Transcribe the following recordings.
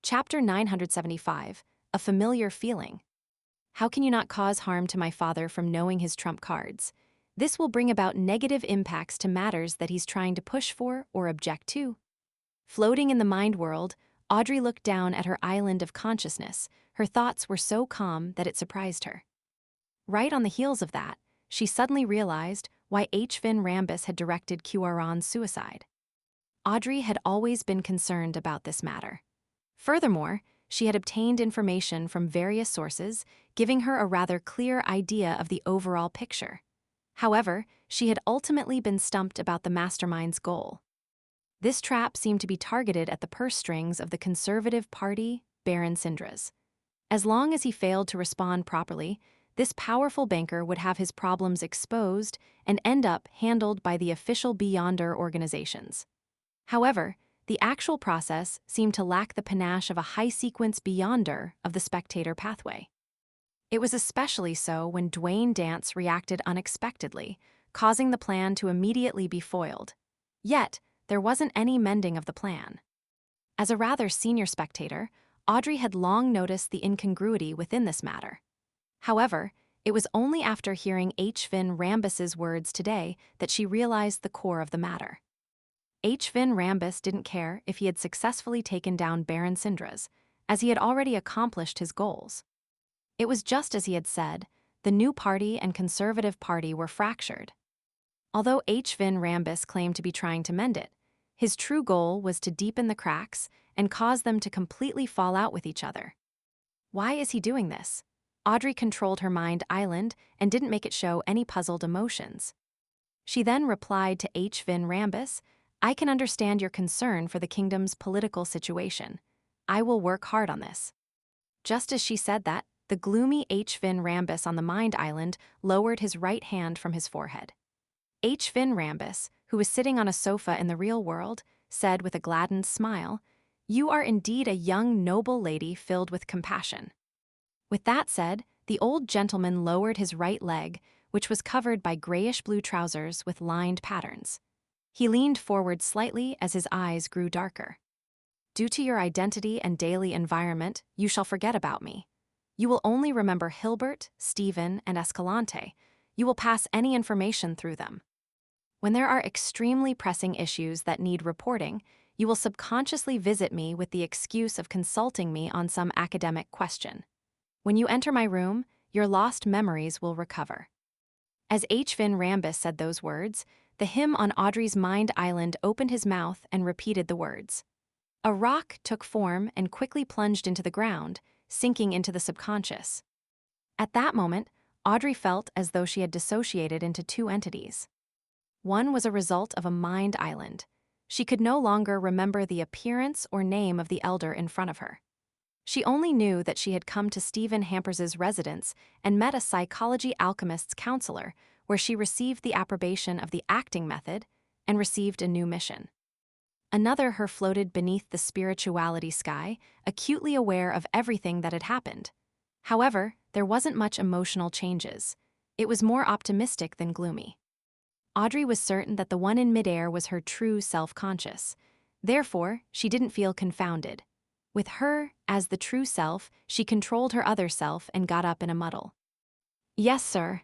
Chapter 975, A Familiar Feeling. How can you not cause harm to my father from knowing his trump cards? This will bring about negative impacts to matters that he's trying to push for or object to. Floating in the mind world, Audrey looked down at her island of consciousness. Her thoughts were so calm that it surprised her. Right on the heels of that, she suddenly realized why H. Finn Rambus had directed Cuaron's suicide. Audrey had always been concerned about this matter. Furthermore, she had obtained information from various sources, giving her a rather clear idea of the overall picture. However, she had ultimately been stumped about the mastermind's goal. This trap seemed to be targeted at the purse strings of the Conservative Party, Baron Sindras. As long as he failed to respond properly, this powerful banker would have his problems exposed and end up handled by the official Beyonder organizations. However, the actual process seemed to lack the panache of a high-sequence Beyonder of the spectator pathway. It was especially so when Dwayne Dance reacted unexpectedly, causing the plan to immediately be foiled. Yet, there wasn't any mending of the plan. As a rather senior spectator, Audrey had long noticed the incongruity within this matter. However, it was only after hearing H. Finn Rambus's words today that she realized the core of the matter. H. Finn Rambus didn't care if he had successfully taken down Baron Sindras, as he had already accomplished his goals. It was just as he had said, the new party and Conservative Party were fractured. Although H. Finn Rambus claimed to be trying to mend it, his true goal was to deepen the cracks and cause them to completely fall out with each other. Why is he doing this? Audrey controlled her mind island and didn't make it show any puzzled emotions. She then replied to H. Finn Rambus, I can understand your concern for the kingdom's political situation. I will work hard on this. Just as she said that, the gloomy H. Finn Rambus on the Mind Island lowered his right hand from his forehead. H. Finn Rambus, who was sitting on a sofa in the real world, said with a gladdened smile, You are indeed a young, noble lady filled with compassion. With that said, the old gentleman lowered his right leg, which was covered by grayish-blue trousers with lined patterns. He leaned forward slightly as his eyes grew darker. Due to your identity and daily environment, you shall forget about me. You will only remember Hilbert, Stephen, and Escalante. You will pass any information through them. When there are extremely pressing issues that need reporting, you will subconsciously visit me with the excuse of consulting me on some academic question. When you enter my room, your lost memories will recover. As H. Finn Rambus said those words, the him on Audrey's Mind Island opened his mouth and repeated the words. A rock took form and quickly plunged into the ground, sinking into the subconscious. At that moment, Audrey felt as though she had dissociated into two entities. One was a result of a mind island. She could no longer remember the appearance or name of the elder in front of her. She only knew that she had come to Stephen Hampers's residence and met a psychology alchemist's counselor, where she received the approbation of the acting method and received a new mission. Another her floated beneath the spirituality sky, acutely aware of everything that had happened. However, there wasn't much emotional changes. It was more optimistic than gloomy. Audrey was certain that the one in midair was her true self-conscious. Therefore, she didn't feel confounded. With her, as the true self, she controlled her other self and got up in a muddle. Yes, sir.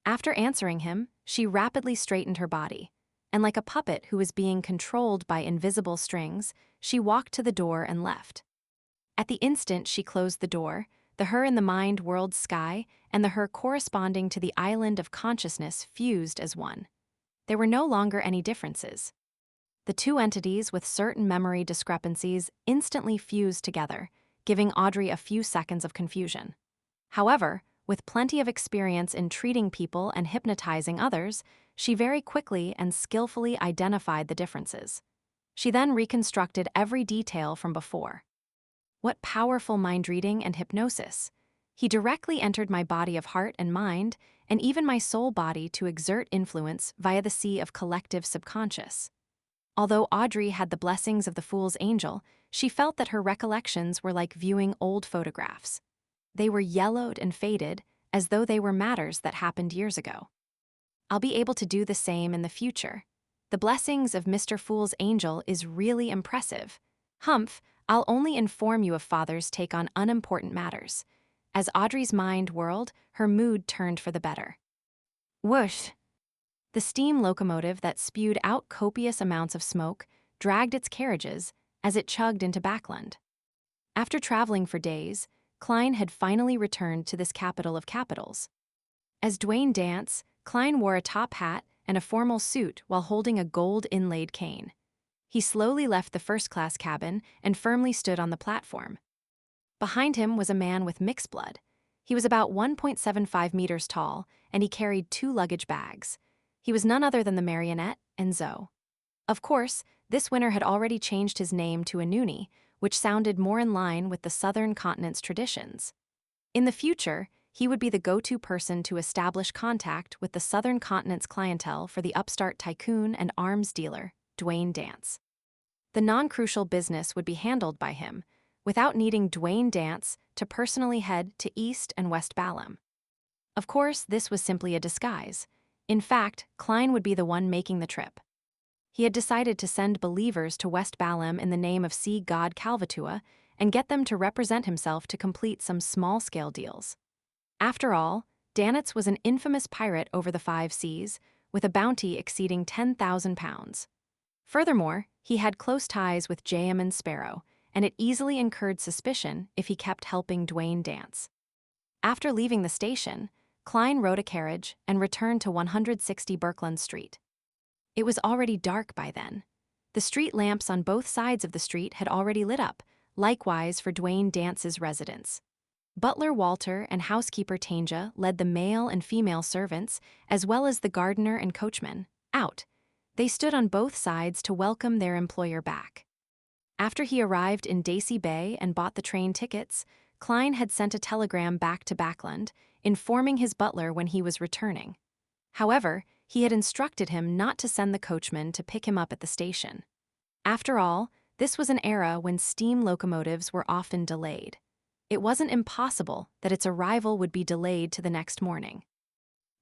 After answering him, she rapidly straightened her body, and like a puppet who was being controlled by invisible strings, she walked to the door and left. At the instant she closed the door, the her in the mind world sky and the her corresponding to the island of consciousness fused as one. There were no longer any differences. The two entities with certain memory discrepancies instantly fused together, giving Audrey a few seconds of confusion. However, with plenty of experience in treating people and hypnotizing others, she very quickly and skillfully identified the differences. She then reconstructed every detail from before. What powerful mind reading and hypnosis! He directly entered my body of heart and mind, and even my soul body to exert influence via the sea of collective subconscious. Although Audrey had the blessings of the Fool's Angel, she felt that her recollections were like viewing old photographs. They were yellowed and faded, as though they were matters that happened years ago. I'll be able to do the same in the future. The blessings of Mr. Fool's Angel is really impressive. Humph, I'll only inform you of Father's take on unimportant matters. As Audrey's mind whirled, her mood turned for the better. Whoosh! The steam locomotive that spewed out copious amounts of smoke dragged its carriages as it chugged into Backland. After traveling for days, Klein had finally returned to this capital of capitals. As Dwayne Dance, Klein wore a top hat and a formal suit while holding a gold-inlaid cane. He slowly left the first-class cabin and firmly stood on the platform. Behind him was a man with mixed blood. He was about 1.75 meters tall, and he carried 2 luggage bags. He was none other than the marionette, Enzo. Of course, this winner had already changed his name to Inuni, which sounded more in line with the southern continent's traditions. In the future, he would be the go-to person to establish contact with the southern continent's clientele for the upstart tycoon and arms dealer, Dwayne Dance. The non-crucial business would be handled by him, without needing Dwayne Dance to personally head to East and West Balam. Of course, this was simply a disguise. In fact, Klein would be the one making the trip. He had decided to send believers to West Balam in the name of sea god Kalvatua and get them to represent himself to complete some small-scale deals. After all, Danitz was an infamous pirate over the 5 seas, with a bounty exceeding 10,000 pounds. Furthermore, he had close ties with J.M. Sparrow, and it easily incurred suspicion if he kept helping Dwayne Dance. After leaving the station, Klein rode a carriage and returned to 160 Birkeland Street. It was already dark by then. The street lamps on both sides of the street had already lit up, likewise for Dwayne Dance's residence. Butler Walter and housekeeper Tanja led the male and female servants, as well as the gardener and coachman, out. They stood on both sides to welcome their employer back. After he arrived in Daisy Bay and bought the train tickets, Klein had sent a telegram back to Backland, informing his butler when he was returning. However, he had instructed him not to send the coachman to pick him up at the station. After all, this was an era when steam locomotives were often delayed. It wasn't impossible that its arrival would be delayed to the next morning.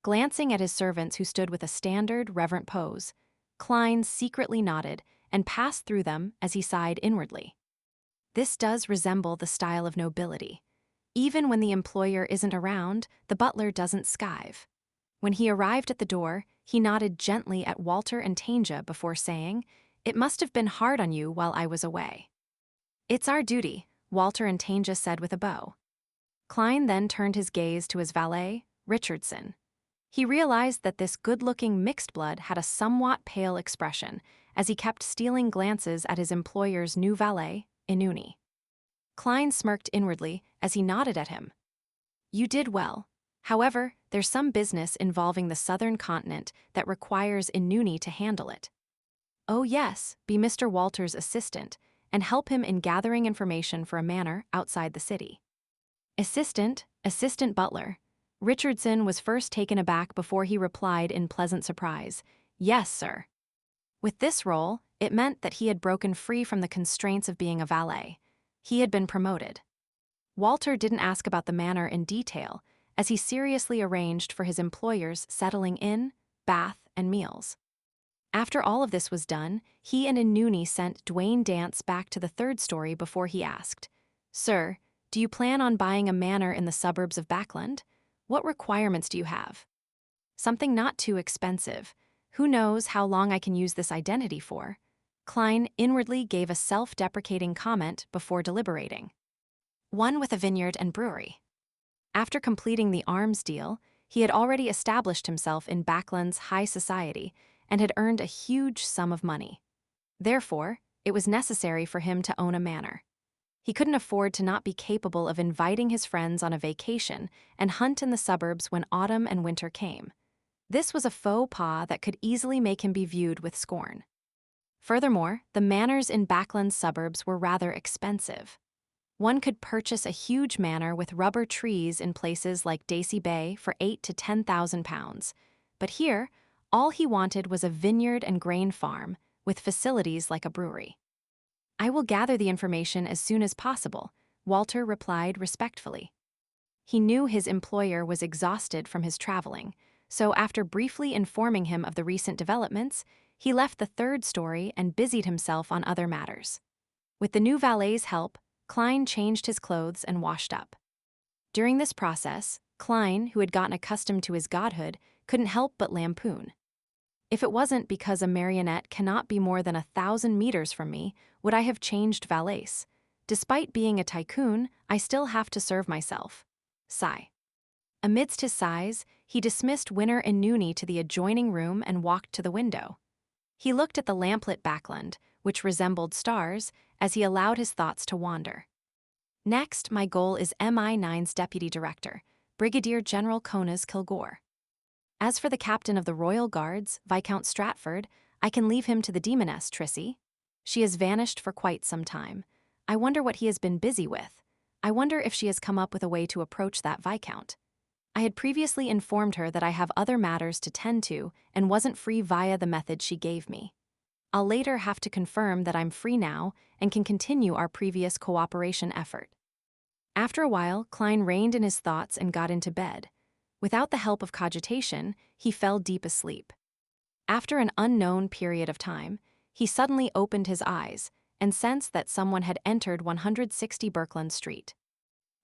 Glancing at his servants who stood with a standard, reverent pose, Klein secretly nodded and passed through them as he sighed inwardly. This does resemble the style of nobility. Even when the employer isn't around, the butler doesn't skive. When he arrived at the door, he nodded gently at Walter and Tanja before saying, "It must have been hard on you while I was away." "It's our duty," Walter and Tanja said with a bow. Klein then turned his gaze to his valet, Richardson. He realized that this good-looking mixed blood had a somewhat pale expression, as he kept stealing glances at his employer's new valet, Inuni. Klein smirked inwardly as he nodded at him. "You did well. However, there's some business involving the southern continent that requires Inuni to handle it." "Oh yes, be Mr. Walter's assistant, and help him in gathering information for a manor outside the city." Assistant butler. Richardson was first taken aback before he replied in pleasant surprise, "Yes, sir." With this role, it meant that he had broken free from the constraints of being a valet. He had been promoted. Walter didn't ask about the manor in detail, as he seriously arranged for his employers settling in, bath, and meals. After all of this was done, he and Inuni sent Dwayne Dance back to the 3rd story before he asked, "Sir, do you plan on buying a manor in the suburbs of Backland? What requirements do you have?" "Something not too expensive. Who knows how long I can use this identity for?" Klein inwardly gave a self-deprecating comment before deliberating. "One with a vineyard and brewery." After completing the arms deal, he had already established himself in Backland's high society and had earned a huge sum of money. Therefore, it was necessary for him to own a manor. He couldn't afford to not be capable of inviting his friends on a vacation and hunt in the suburbs when autumn and winter came. This was a faux pas that could easily make him be viewed with scorn. Furthermore, the manors in Backland's suburbs were rather expensive. One could purchase a huge manor with rubber trees in places like Daisy Bay for 8 to 10,000 pounds. But here, all he wanted was a vineyard and grain farm with facilities like a brewery. "I will gather the information as soon as possible," Walter replied respectfully. He knew his employer was exhausted from his traveling, so after briefly informing him of the recent developments, he left the 3rd story and busied himself on other matters. With the new valet's help, Klein changed his clothes and washed up. During this process, Klein, who had gotten accustomed to his godhood, couldn't help but lampoon. If it wasn't because a marionette cannot be more than 1,000 meters from me, would I have changed valets? Despite being a tycoon, I still have to serve myself. Sigh. Amidst his sighs, he dismissed Winner and Nooney to the adjoining room and walked to the window. He looked at the lamplit backland, which resembled stars, as he allowed his thoughts to wander. Next, my goal is MI9's deputy director, Brigadier General Conas Kilgore. As for the captain of the Royal Guards, Viscount Stratford, I can leave him to the demoness, Trissy. She has vanished for quite some time. I wonder what he has been busy with. I wonder if she has come up with a way to approach that Viscount. I had previously informed her that I have other matters to tend to and wasn't free via the method she gave me. I'll later have to confirm that I'm free now and can continue our previous cooperation effort. After a while, Klein reined in his thoughts and got into bed. Without the help of cogitation, he fell deep asleep. After an unknown period of time, he suddenly opened his eyes and sensed that someone had entered 160 Birkeland Street.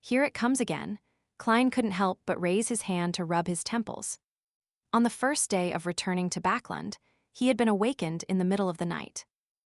Here it comes again. Klein couldn't help but raise his hand to rub his temples. On the first day of returning to Backland, he had been awakened in the middle of the night.